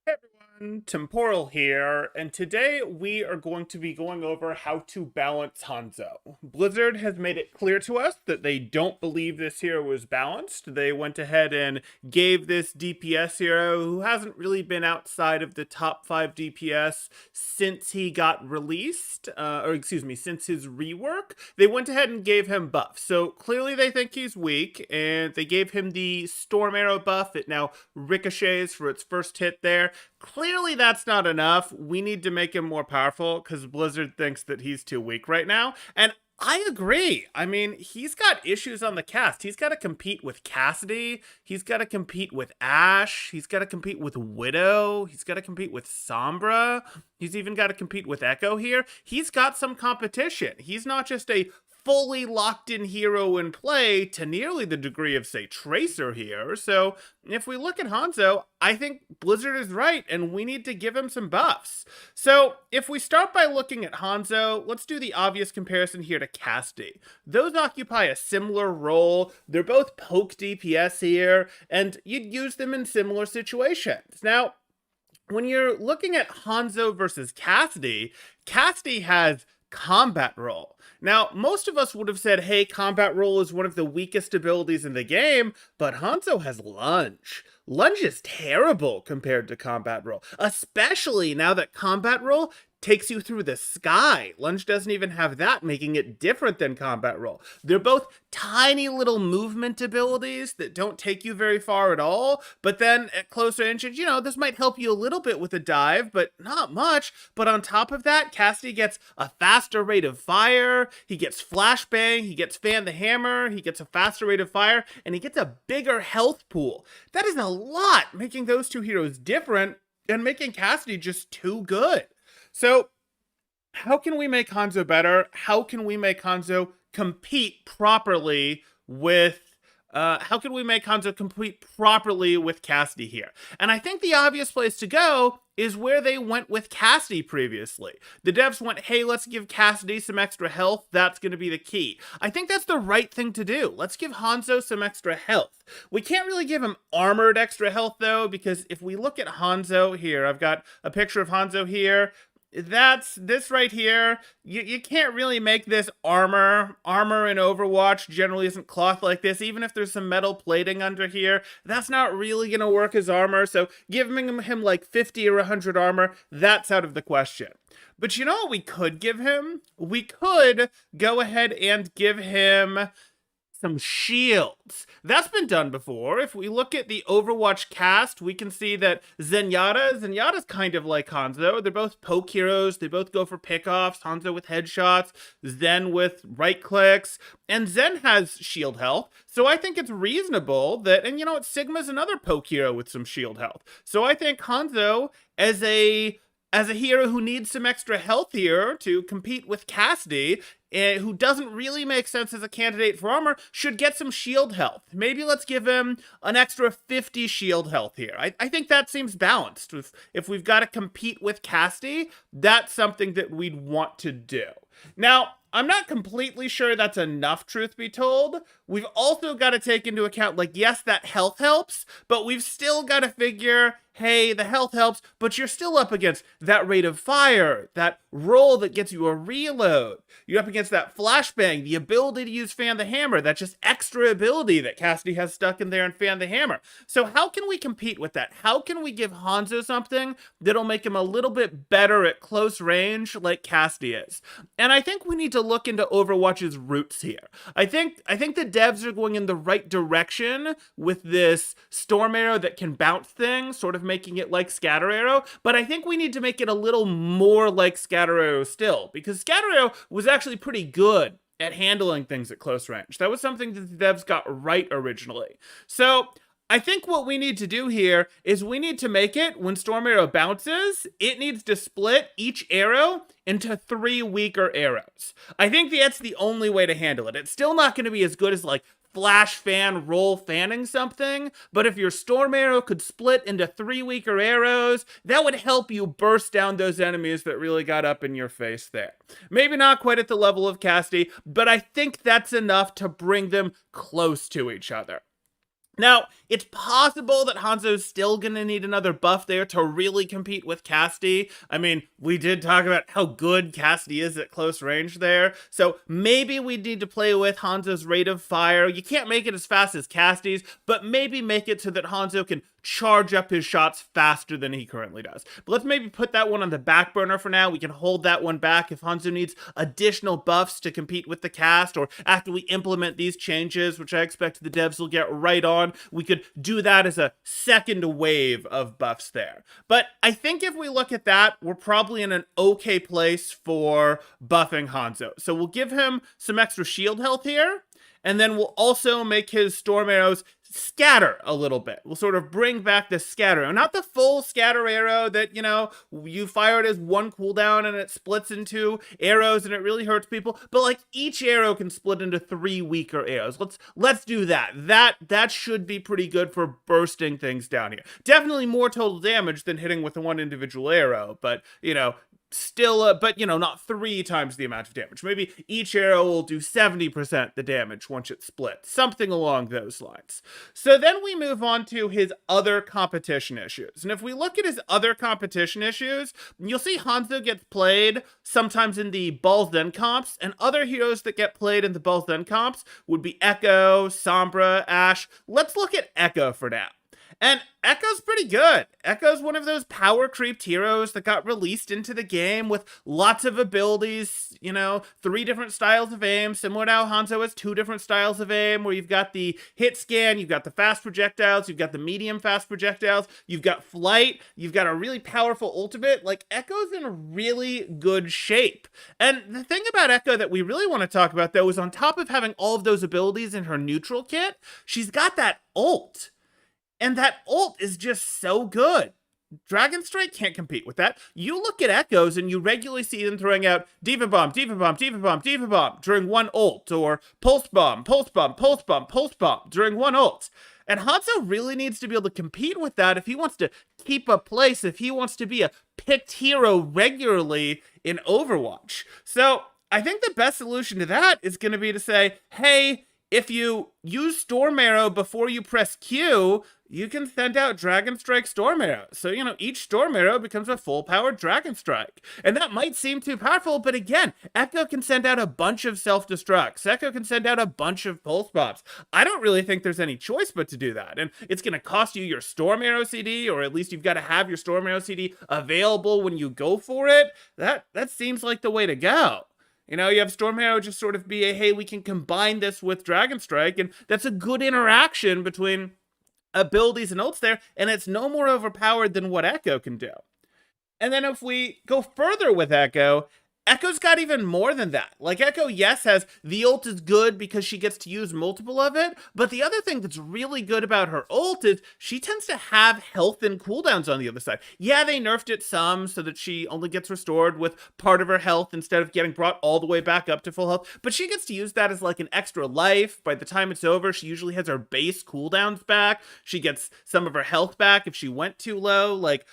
Hey everyone, Temporal here, and today we are going to be going over how to balance Hanzo. Blizzard has made it clear to us that they don't believe this hero was balanced. They went ahead and gave this DPS hero, who hasn't really been outside of the top 5 DPS since he got released, since his rework, they went ahead and gave him buffs. So clearly they think he's weak, and they gave him the Storm Arrow buff. It now ricochets for its first hit there. Clearly that's not enough. We need to make him more powerful because Blizzard thinks that he's too weak right now. And I agree. I mean, he's got issues on the cast. He's got to compete with Cassidy. He's got to compete with Ashe. He's got to compete with Widow. He's got to compete with Sombra. He's even got to compete with Echo here. He's got some competition. He's not just a fully locked in hero in play to nearly the degree of, say, Tracer here. So if we look at Hanzo, I think Blizzard is right, and we need to give him some buffs. So if we start by looking at Hanzo, let's do the obvious comparison here to Cassidy. Those occupy a similar role. They're both poke DPS here, and you'd use them in similar situations. Now, when you're looking at Hanzo versus Cassidy, Cassidy has combat role. Now, most of us would have said, hey, combat roll is one of the weakest abilities in the game, but Hanzo has lunge. Lunge is terrible compared to combat roll, especially now that combat roll takes you through the sky. Lunge doesn't even have that, making it different than combat roll. They're both tiny little movement abilities that don't take you very far at all, but then at close range, this might help you a little bit with a dive, but not much. But on top of that, Cassidy gets a faster rate of fire, he gets flashbang, he gets fan the hammer, he gets a faster rate of fire, and he gets a bigger health pool. That is a lot, making those two heroes different and making Cassidy just too good. So, how can we make Hanzo better? How can we make Hanzo compete properly with Cassidy here? And I think the obvious place to go is where they went with Cassidy previously. The devs went, hey, let's give Cassidy some extra health. That's going to be the key. I think that's the right thing to do. Let's give Hanzo some extra health. We can't really give him armored extra health, though, because if we look at Hanzo here, I've got a picture of Hanzo here. That's this right here. You can't really make this armor. Armor in Overwatch generally isn't cloth like this. Even if there's some metal plating under here, that's not really going to work as armor. So giving him like 50 or 100 armor, that's out of the question. But you know what we could give him? We could go ahead and give him some shields. That's been done before. If we look at the Overwatch cast, we can see that Zenyatta's kind of like Hanzo. They're both poke heroes. They both go for pickoffs. Hanzo with headshots, Zen with right clicks, and Zen has shield health. So I think it's reasonable that, and Sigma's another poke hero with some shield health. So I think Hanzo, as a hero who needs some extra health here to compete with Cassidy, who doesn't really make sense as a candidate for armor, should get some shield health. Maybe let's give him an extra 50 shield health here. I think that seems balanced. If we've got to compete with Cassidy, that's something that we'd want to do. Now, I'm not completely sure that's enough, truth be told. We've also got to take into account, yes, that health helps, but we've still got to figure, hey, the health helps, but you're still up against that rate of fire, that roll that gets you a reload. You're up against that flashbang, the ability to use Fan the Hammer, that just extra ability that Cassidy has stuck in there in Fan the Hammer. So how can we compete with that? How can we give Hanzo something that'll make him a little bit better at close range like Cassidy is? And I think we need to look into Overwatch's roots here. I think the devs are going in the right direction with this Storm Arrow that can bounce things, sort of making it like Scatter Arrow, but I think we need to make it a little more like Scatter Arrow still, because Scatter Arrow was actually pretty good at handling things at close range. That was something that the devs got right originally. So I think what we need to do here is we need to make it, when Storm Arrow bounces, it needs to split each arrow into 3 weaker arrows. I think that's the only way to handle it. It's still not going to be as good as flash fan roll fanning something, but if your Storm Arrow could split into 3 weaker arrows, that would help you burst down those enemies that really got up in your face there. Maybe not quite at the level of Cassidy, but I think that's enough to bring them close to each other. Now, it's possible that Hanzo's still gonna need another buff there to really compete with Cassidy. I mean, we did talk about how good Cassidy is at close range there, so maybe we need to play with Hanzo's rate of fire. You can't make it as fast as Cassidy's, but maybe make it so that Hanzo can charge up his shots faster than he currently does. But let's maybe put that one on the back burner for now. We can hold that one back if Hanzo needs additional buffs to compete with the cast, or after we implement these changes, which I expect the devs will get right on, we could do that as a second wave of buffs there. But I think if we look at that, we're probably in an okay place for buffing Hanzo. So we'll give him some extra shield health here, and then we'll also make his storm arrows scatter a little bit. We'll sort of bring back the scatter arrow. Not the full scatter arrow that, you fire it as one cooldown and it splits into arrows and it really hurts people, but like each arrow can split into 3 weaker arrows. Let's do that. That should be pretty good for bursting things down here. Definitely more total damage than hitting with one individual arrow, but, still, but not 3 times the amount of damage. Maybe each arrow will do 70% the damage once it's split, something along those lines. So then we move on to his other competition issues. And if we look at his other competition issues, you'll see Hanzo gets played sometimes in the Balls Then comps, and other heroes that get played in the Balls Then comps would be Echo, Sombra, Ashe. Let's look at Echo for now. And Echo's pretty good. Echo's one of those power creeped heroes that got released into the game with lots of abilities, 3 different styles of aim, similar to how Hanzo has 2 different styles of aim, where you've got the hit scan, you've got the fast projectiles, you've got the medium fast projectiles, you've got flight, you've got a really powerful ultimate. Like, Echo's in really good shape. And the thing about Echo that we really want to talk about, though, is on top of having all of those abilities in her neutral kit, she's got that ult. And that ult is just so good. Dragon Strike can't compete with that. You look at Echoes and you regularly see them throwing out Diva Bomb, Diva Bomb, Diva Bomb, Diva Bomb during one ult, or Pulse Bomb, Pulse Bomb, Pulse Bomb, Pulse Bomb during one ult. And Hanzo really needs to be able to compete with that if he wants to keep a place, if he wants to be a picked hero regularly in Overwatch. So I think the best solution to that is going to be to say, hey, if you use Storm Arrow before you press Q, you can send out Dragon Strike Storm Arrow. So, each Storm Arrow becomes a full-powered Dragon Strike. And that might seem too powerful, but again, Echo can send out a bunch of self-destructs. Echo can send out a bunch of Pulse Bombs. I don't really think there's any choice but to do that. And it's going to cost you your Storm Arrow CD, or at least you've got to have your Storm Arrow CD available when you go for it. That seems like the way to go. You have Storm Arrow just sort of be a, hey, we can combine this with Dragon Strike, and that's a good interaction between abilities and ults there, and it's no more overpowered than what Echo can do. And then if we go further with Echo, Echo's got even more than that. Like, Echo, yes, has the ult is good because she gets to use multiple of it, but the other thing that's really good about her ult is she tends to have health and cooldowns on the other side. Yeah, they nerfed it some so that she only gets restored with part of her health instead of getting brought all the way back up to full health, but she gets to use that as like an extra life. By the time it's over, she usually has her base cooldowns back. She gets some of her health back if she went too low. Like,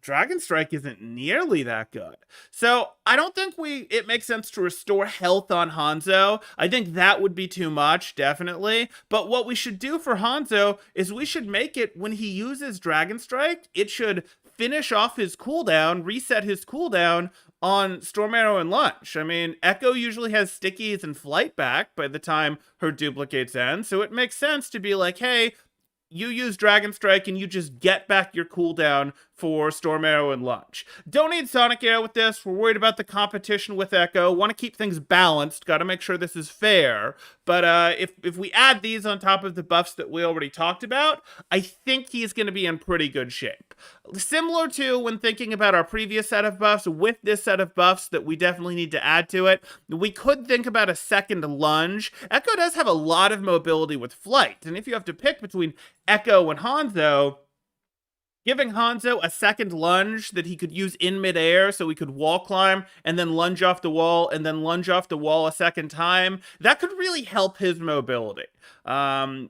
Dragon Strike isn't nearly that good. So I don't think it makes sense to restore health on Hanzo. I think that would be too much, definitely. But what we should do for Hanzo is we should make it, when he uses Dragon Strike, it should finish off his cooldown, reset his cooldown on Storm Arrow and Lunge. I mean, Echo usually has stickies and flight back by the time her duplicates end, so it makes sense to be like, hey, you use Dragon Strike and you just get back your cooldown for Storm Arrow and Lunge. Don't need Sonic Arrow with this. We're worried about the competition with Echo. Want to keep things balanced. Got to make sure this is fair. But if we add these on top of the buffs that we already talked about, I think he's going to be in pretty good shape. Similar to when thinking about our previous set of buffs, with this set of buffs that we definitely need to add to it, we could think about a second Lunge. Echo does have a lot of mobility with flight, and if you have to pick between Echo and Hanzo, giving Hanzo a second lunge that he could use in midair so he could wall climb and then lunge off the wall and then lunge off the wall a second time, that could really help his mobility.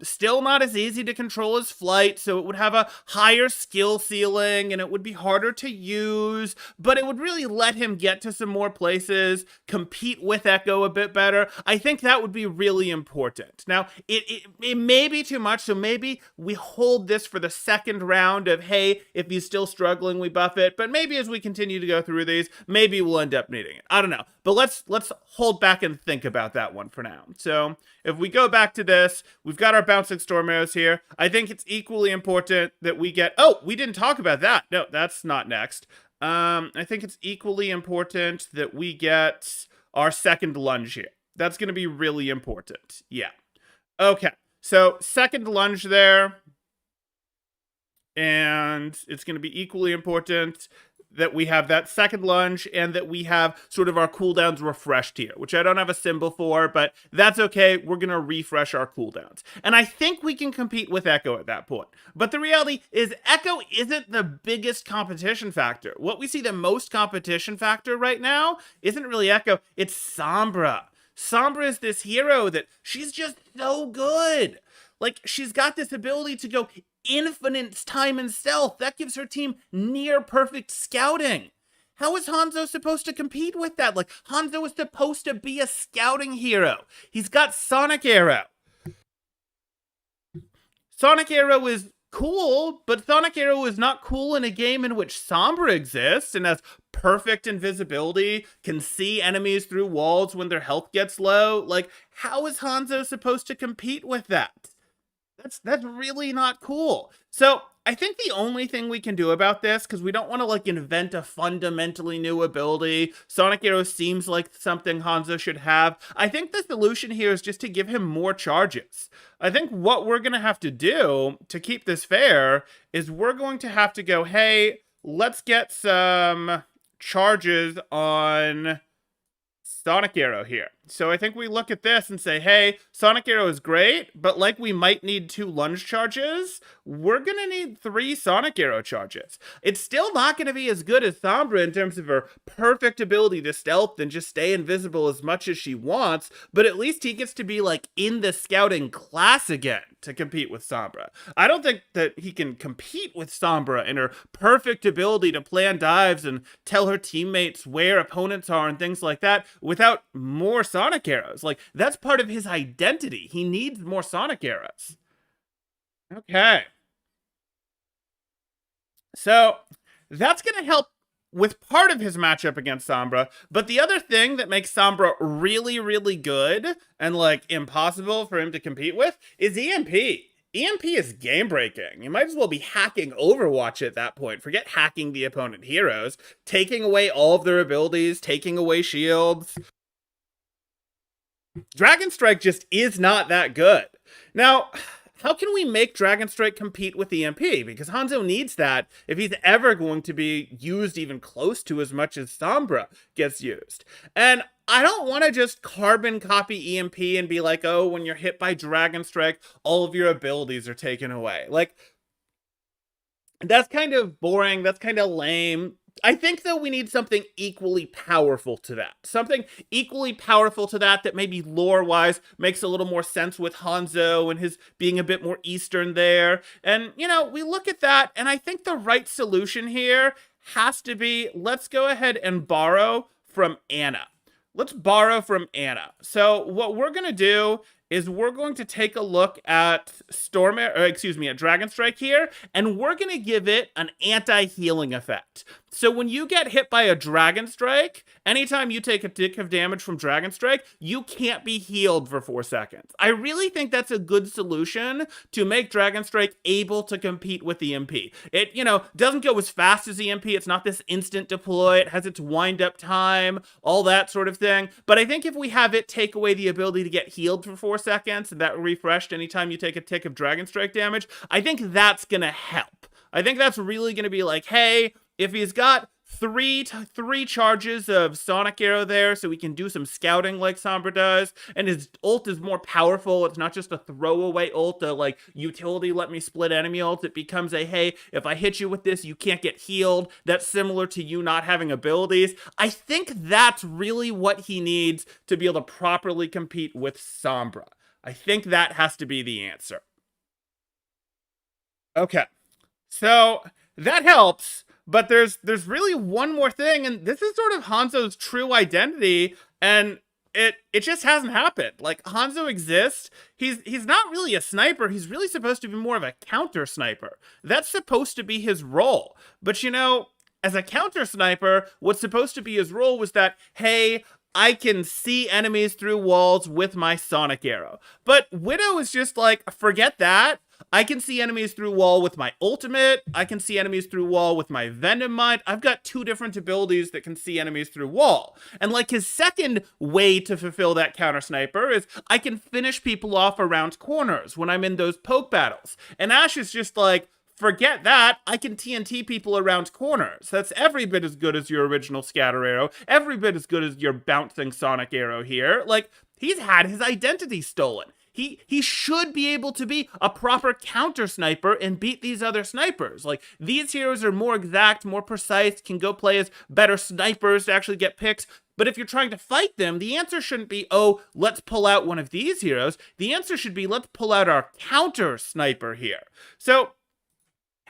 Still not as easy to control as Flight, so it would have a higher skill ceiling and it would be harder to use, but it would really let him get to some more places, compete with Echo a bit better. I think that would be really important. Now, it may be too much, so maybe we hold this for the second round of, hey, if he's still struggling, we buff it, but maybe as we continue to go through these, maybe we'll end up needing it. I don't know, but let's hold back and think about that one for now. So if we go back to this, we've got our bouncing storm arrows here. I think it's equally important that we get, oh, we didn't talk about that. No, that's not next. I think it's equally important that we get our second lunge here. That's going to be really important. Yeah. Okay. So second lunge there. And it's going to be equally important that we have that second lunge and that we have sort of our cooldowns refreshed here, which I don't have a symbol for, but that's okay. We're going to refresh our cooldowns. And I think we can compete with Echo at that point. But the reality is Echo isn't the biggest competition factor. What we see the most competition factor right now isn't really Echo, it's Sombra. Sombra is this hero that she's just so good. Like, she's got this ability to go infinite time in stealth. That gives her team near perfect scouting. How is Hanzo supposed to compete with that? Like, Hanzo is supposed to be a scouting hero. He's got Sonic Arrow. Sonic Arrow is cool, but Sonic Arrow is not cool in a game in which Sombra exists and has perfect invisibility, can see enemies through walls when their health gets low. Like, how is Hanzo supposed to compete with that? That's really not cool. So I think the only thing we can do about this, because we don't want to like invent a fundamentally new ability, Sonic Arrow seems like something Hanzo should have. I think the solution here is just to give him more charges. I think what we're going to have to do to keep this fair is we're going to have to go, hey, let's get some charges on Sonic Arrow here. So I think we look at this and say, hey, Sonic Arrow is great, but like we might need 2 lunge charges, we're going to need 3 Sonic Arrow charges. It's still not going to be as good as Sombra in terms of her perfect ability to stealth and just stay invisible as much as she wants, but at least he gets to be like in the scouting class again to compete with Sombra. I don't think that he can compete with Sombra in her perfect ability to plan dives and tell her teammates where opponents are and things like that without more Sonic Arrows. Like, that's part of his identity. He needs more Sonic Arrows. Okay. So, that's going to help with part of his matchup against Sombra, but the other thing that makes Sombra really, really good and, like, impossible for him to compete with is EMP. EMP is game-breaking. You might as well be hacking Overwatch at that point. Forget hacking the opponent heroes. Taking away all of their abilities, taking away shields. Dragon Strike just is not that good. Now, how can we make Dragon Strike compete with EMP? Because Hanzo needs that if he's ever going to be used even close to as much as Sombra gets used. And I don't want to just carbon copy EMP and be like, oh, when you're hit by Dragon Strike, all of your abilities are taken away. Like, that's kind of boring. That's kind of lame. I think, though, we need something equally powerful to that. Something equally powerful to that that maybe lore-wise makes a little more sense with Hanzo and his being a bit more Eastern there. And, you know, we look at that, and I think the right solution here has to be, let's go ahead and borrow from Anna. Let's borrow from Anna. So what we're going to do is we're going to take a look at at Dragon Strike here, and we're going to give it an anti-healing effect. So when you get hit by a Dragon Strike, anytime you take a tick of damage from Dragon Strike, you can't be healed for 4 seconds. I really think that's a good solution to make Dragon Strike able to compete with EMP. It, you know, doesn't go as fast as EMP. It's not this instant deploy. It has its wind-up time, all that sort of thing. But I think if we have it take away the ability to get healed for 4 seconds, and that refreshed anytime you take a tick of Dragon Strike damage, I think that's going to help. I think that's really going to be like, hey, if he's got three charges of Sonic Arrow there, so he can do some scouting like Sombra does, and his ult is more powerful. It's not just a throwaway ult, like utility let me split enemy ult. It becomes a, hey, if I hit you with this, you can't get healed. That's similar to you not having abilities. I think that's really what he needs to be able to properly compete with Sombra. I think that has to be the answer. Okay. So that helps, but there's really one more thing, and this is sort of Hanzo's true identity, and it just hasn't happened. Like, Hanzo exists. He's not really a sniper. He's really supposed to be more of a counter sniper. That's supposed to be his role. But as a counter sniper, what's supposed to be his role was that, hey, I can see enemies through walls with my sonic arrow. But Widow is just like, forget that. I can see enemies through wall with my ultimate. I can see enemies through wall with my Venom Mind. I've got 2 different abilities that can see enemies through wall. And like, his second way to fulfill that counter sniper is I can finish people off around corners when I'm in those poke battles. And Ashe is just like, forget that. I can TNT people around corners. That's every bit as good as your original scatter arrow. Every bit as good as your bouncing sonic arrow here. Like, he's had his identity stolen. He should be able to be a proper counter sniper and beat these other snipers. Like, these heroes are more exact, more precise, can go play as better snipers to actually get picks. But if you're trying to fight them, the answer shouldn't be, oh, let's pull out one of these heroes. The answer should be, let's pull out our counter sniper here. So,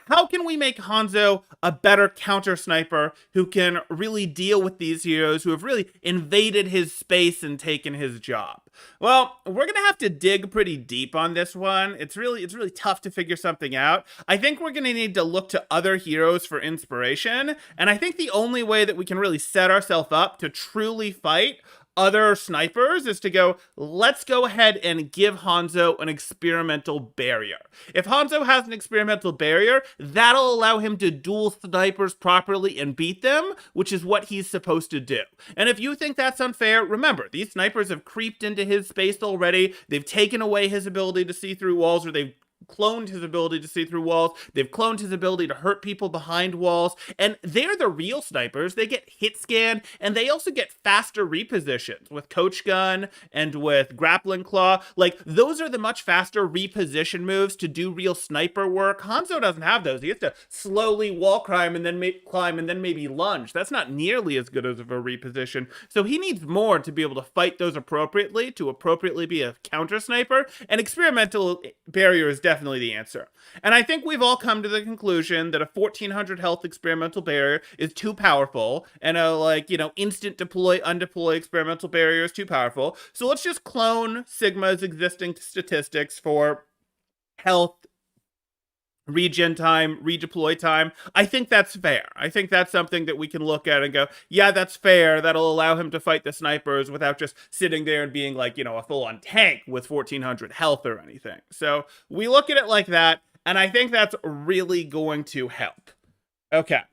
how can we make Hanzo a better counter sniper who can really deal with these heroes who have really invaded his space and taken his job? Well, we're gonna have to dig pretty deep on this one. It's really tough to figure something out. I think we're gonna need to look to other heroes for inspiration, and I think the only way that we can really set ourselves up to truly fight other snipers is to go, let's go ahead and give Hanzo an experimental barrier. If Hanzo has an experimental barrier, that'll allow him to duel snipers properly and beat them, which is what he's supposed to do. And if you think that's unfair, remember, these snipers have creeped into his space already. They've taken away his ability to see through walls, or they've cloned his ability to see through walls. They've cloned his ability to hurt people behind walls, and they're the real snipers. They get hit scan, and they also get faster repositions with Coach Gun and with Grappling Claw. Like, those are the much faster reposition moves to do real sniper work. Hanzo doesn't have those. He has to slowly wall climb and then maybe lunge. That's not nearly as good as of a reposition. So he needs more to be able to fight those appropriately, to appropriately be a counter sniper, and experimental barrier is definitely the answer. And I think we've all come to the conclusion that a 1400 health experimental barrier is too powerful, and a instant deploy, undeploy experimental barrier is too powerful. So let's just clone Sigma's existing statistics for health, regen time, redeploy time. I think that's fair. I think that's something that we can look at and go, yeah, that's fair. That'll allow him to fight the snipers without just sitting there and being like, a full-on tank with 1400 health or anything. So we look at it like that, and I think that's really going to help. Okay.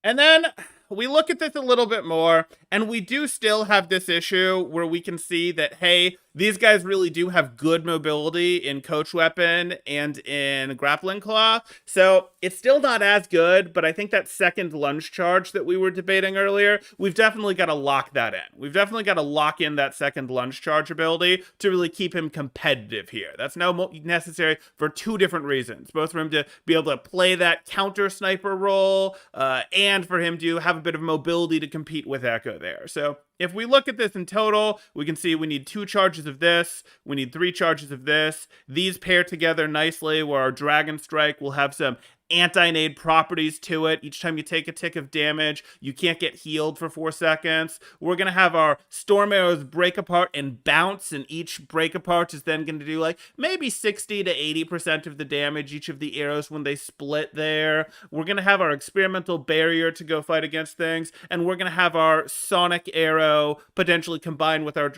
And then we look at this a little bit more, and we do still have this issue where we can see that, hey, these guys really do have good mobility in Coach Weapon and in Grappling Claw. So it's still not as good, but I think that second lunge charge that we were debating earlier, we've definitely got to lock that in. We've definitely got to lock in that second lunge charge ability to really keep him competitive here. That's now necessary for 2 different reasons, both for him to be able to play that counter sniper role and for him to have a bit of mobility to compete with Echo there. So if we look at this in total, we can see we need 2 charges of this, we need 3 charges of this. These pair together nicely where our Dragon Strike will have some anti-nade properties to it. Each time you take a tick of damage, you can't get healed for 4 seconds. We're going to have our Storm Arrows break apart and bounce, and each break apart is then going to do maybe 60 to 80% of the damage, each of the arrows when they split there. We're going to have our Experimental Barrier to go fight against things, and we're going to have our Sonic Arrow potentially combined with our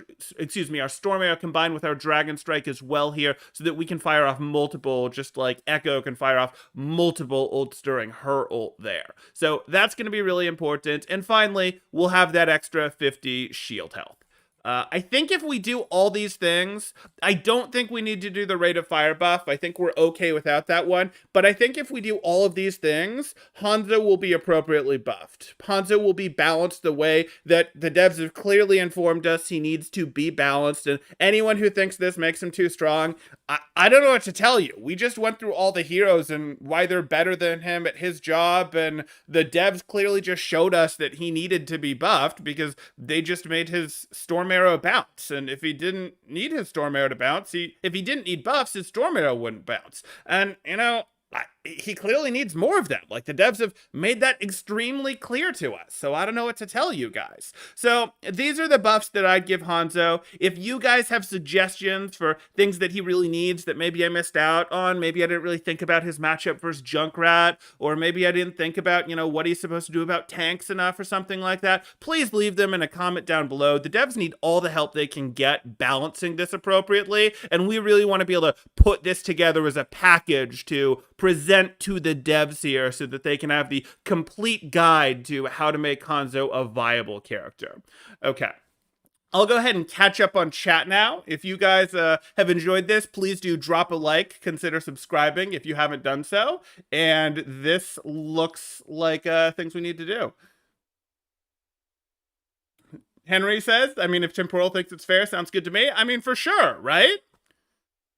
Storm Arrow combined with our Dragon Strike as well here, so that we can fire off multiple, just like Echo can fire off multiple ults during her ult there. So that's going to be really important. And finally, we'll have that extra 50 shield health. I think if we do all these things, I don't think we need to do the rate of fire buff. I think we're okay without that one. But I think if we do all of these things, Hanzo will be appropriately buffed. Hanzo will be balanced the way that the devs have clearly informed us he needs to be balanced. And anyone who thinks this makes him too strong, I don't know what to tell you. We just went through all the heroes and why they're better than him at his job. And the devs clearly just showed us that he needed to be buffed because they just made his Storm Arrow bounce. And if he didn't need his Storm Arrow to bounce, if he didn't need buffs, his Storm Arrow wouldn't bounce. And, you know, he clearly needs more of them. Like, the devs have made that extremely clear to us. So I don't know what to tell you guys. So these are the buffs that I'd give Hanzo. If you guys have suggestions for things that he really needs that maybe I missed out on, maybe I didn't really think about his matchup versus Junkrat, or maybe I didn't think about, you know, what he's supposed to do about tanks enough or something like that, please leave them in a comment down below. The devs need all the help they can get balancing this appropriately, and we really want to be able to put this together as a package to present to the devs here so that they can have the complete guide to how to make Hanzo a viable character. Okay. I'll go ahead and catch up on chat now. If you guys have enjoyed this, please do drop a like, consider subscribing if you haven't done so. And this looks like things we need to do. Henry says, I mean, if Temporal thinks it's fair, sounds good to me. I mean, for sure, right?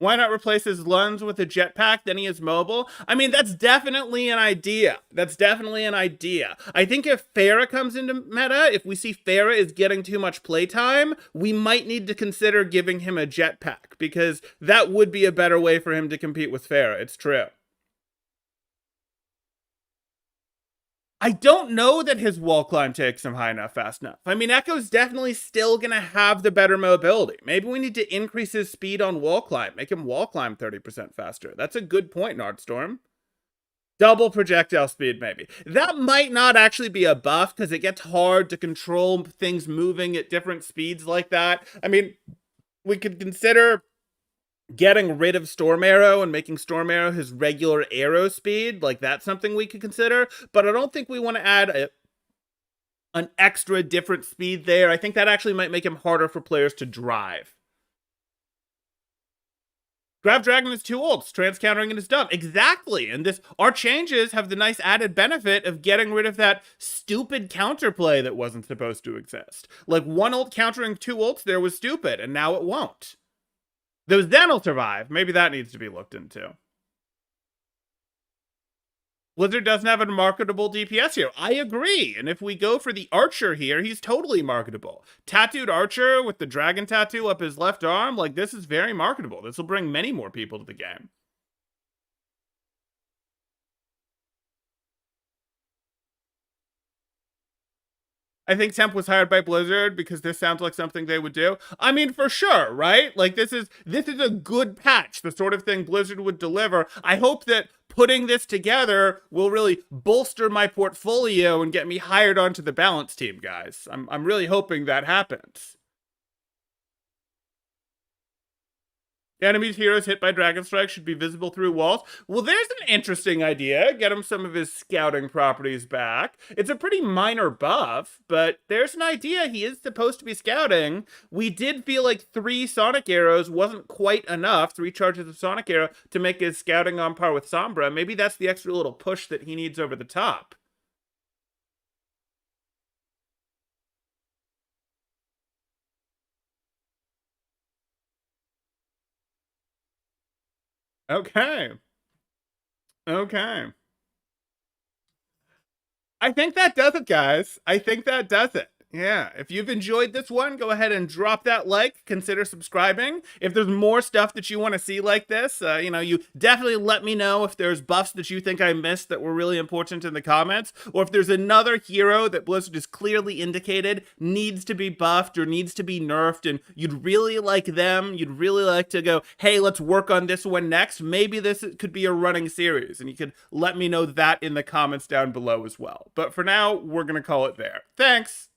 Why not replace his Lunds with a jetpack? Then he is mobile. I mean, that's definitely an idea. That's definitely an idea. I think if Pharah comes into meta, if we see Pharah is getting too much playtime, we might need to consider giving him a jetpack, because that would be a better way for him to compete with Pharah. It's true. I don't know that his wall climb takes him high enough fast enough. I mean, Echo's definitely still going to have the better mobility. Maybe we need to increase his speed on wall climb. Make him wall climb 30% faster. That's a good point, Nardstorm. Double projectile speed, maybe. That might not actually be a buff, because it gets hard to control things moving at different speeds like that. I mean, we could consider getting rid of Storm Arrow and making Storm Arrow his regular arrow speed. Like, that's something we could consider, but I don't think we want to add an extra different speed there. I think that actually might make him harder for players to drive. Grav Dragon is too old. Trans countering it is dumb. Exactly. And our changes have the nice added benefit of getting rid of that stupid counterplay that wasn't supposed to exist. Like, one ult countering two ults there was stupid, and now it won't. Those then will survive. Maybe that needs to be looked into. Blizzard doesn't have a marketable DPS here. I agree. And if we go for the Archer here, he's totally marketable. Tattooed Archer with the dragon tattoo up his left arm, like, this is very marketable. This will bring many more people to the game. I think Temp was hired by Blizzard because this sounds like something they would do. I mean, for sure, right? Like, this is a good patch, the sort of thing Blizzard would deliver. I hope that putting this together will really bolster my portfolio and get me hired onto the balance team, guys. I'm really hoping that happens. Enemies, heroes hit by Dragon Strike should be visible through walls. Well, there's an interesting idea. Get him some of his scouting properties back. It's a pretty minor buff, but there's an idea. He is supposed to be scouting. We did feel like 3 Sonic Arrows wasn't quite enough, 3 charges of Sonic Arrow, to make his scouting on par with Sombra. Maybe that's the extra little push that he needs over the top. Okay. Okay. I think that does it, guys. I think that does it. Yeah, if you've enjoyed this one, go ahead and drop that like, consider subscribing. If there's more stuff that you want to see like this, you know, you definitely let me know if there's buffs that you think I missed that were really important in the comments, or if there's another hero that Blizzard has clearly indicated needs to be buffed or needs to be nerfed, and you'd really like them, you'd really like to go, hey, let's work on this one next. Maybe this could be a running series, and you could let me know that in the comments down below as well. But for now, we're going to call it there. Thanks!